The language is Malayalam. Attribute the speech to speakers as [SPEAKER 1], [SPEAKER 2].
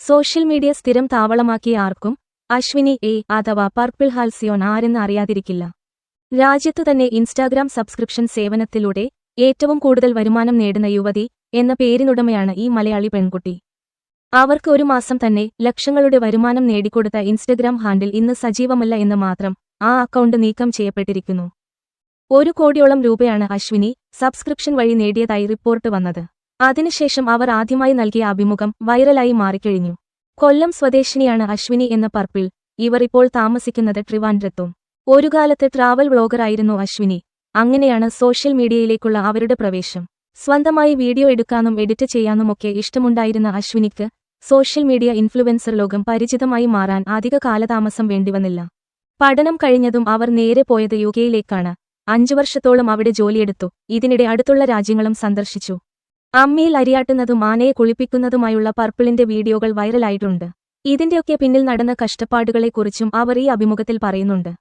[SPEAKER 1] സോഷ്യൽ മീഡിയ സ്ഥിരം താവളമാക്കിയ ആർക്കും അശ്വിനി എ അഥവാ പർപ്പിൾ ഹാൽസിയോൺ ആരെന്ന് അറിയാതിരിക്കില്ല. രാജ്യത്തു തന്നെ ഇൻസ്റ്റാഗ്രാം സബ്സ്ക്രിപ്ഷൻ സേവനത്തിലൂടെ ഏറ്റവും കൂടുതൽ വരുമാനം നേടുന്ന യുവതി എന്ന പേരിനുടമയാണ് ഈ മലയാളി പെൺകുട്ടി. അവർക്ക് ഒരു മാസം തന്നെ ലക്ഷങ്ങളുടെ വരുമാനം നേടിക്കൊടുത്ത ഇൻസ്റ്റഗ്രാം ഹാൻഡിൽ ഇന്ന് സജീവമല്ല എന്ന് മാത്രം ആ അക്കൗണ്ട് നീക്കം ചെയ്യപ്പെട്ടിരിക്കുന്നു. 1 കോടിയോളം രൂപയാണ് അശ്വിനി സബ്സ്ക്രിപ്ഷൻ വഴി നേടിയതായി റിപ്പോർട്ട് വന്നത്. അതിനുശേഷം അവർ ആദ്യമായി നൽകിയ അഭിമുഖം വൈറലായി മാറിക്കഴിഞ്ഞു. കൊല്ലം സ്വദേശിനിയാണ് അശ്വിനി എന്ന പർപ്പിൾ. ഇവർ ഇപ്പോൾ താമസിക്കുന്നത് ട്രിവാൻഡ്രത്തും. ഒരു കാലത്ത് ട്രാവൽ വ്ളോഗറായിരുന്നു അശ്വിനി. അങ്ങനെയാണ് സോഷ്യൽ മീഡിയയിലേക്കുള്ള അവരുടെ പ്രവേശം. സ്വന്തമായി വീഡിയോ എടുക്കാനും എഡിറ്റ് ചെയ്യാനുമൊക്കെ ഇഷ്ടമുണ്ടായിരുന്ന അശ്വിനിക്ക് സോഷ്യൽ മീഡിയ ഇൻഫ്ലുവൻസർ ലോകം പരിചിതമായി മാറാൻ അധിക കാലതാമസം വേണ്ടിവന്നില്ല. പഠനം കഴിഞ്ഞതും അവർ നേരെ പോയത് യുകെയിലേക്കാണ്. 5 വർഷത്തോളം അവിടെ ജോലിയെടുത്തു. ഇതിനിടെ അടുത്തുള്ള രാജ്യങ്ങളും സന്ദർശിച്ചു. അമ്മിയിൽ അരിയാട്ടുന്നതും ആനയെ കുളിപ്പിക്കുന്നതുമായുള്ള പർപ്പിളിന്റെ വീഡിയോകൾ വൈറലായിട്ടുണ്ട്. ഇതിന്റെയൊക്കെ പിന്നിൽ നടന്ന കഷ്ടപ്പാടുകളെക്കുറിച്ചും അവർ ഈ അഭിമുഖത്തിൽ പറയുന്നുണ്ട്.